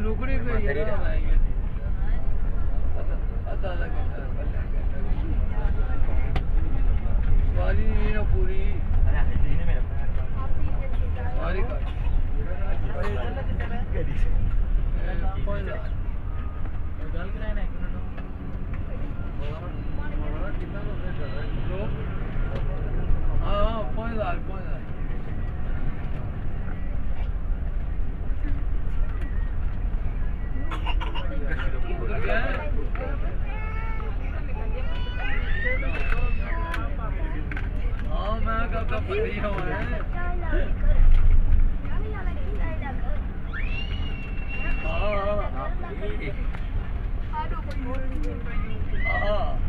लुकड़ी पे ये अदा लगा सवारी नहीं ना पूरी सवारी का गल कराना एक मिनट कितना हाँ पॉइंट हाँ मैं कब पड़ी हूँ हाँ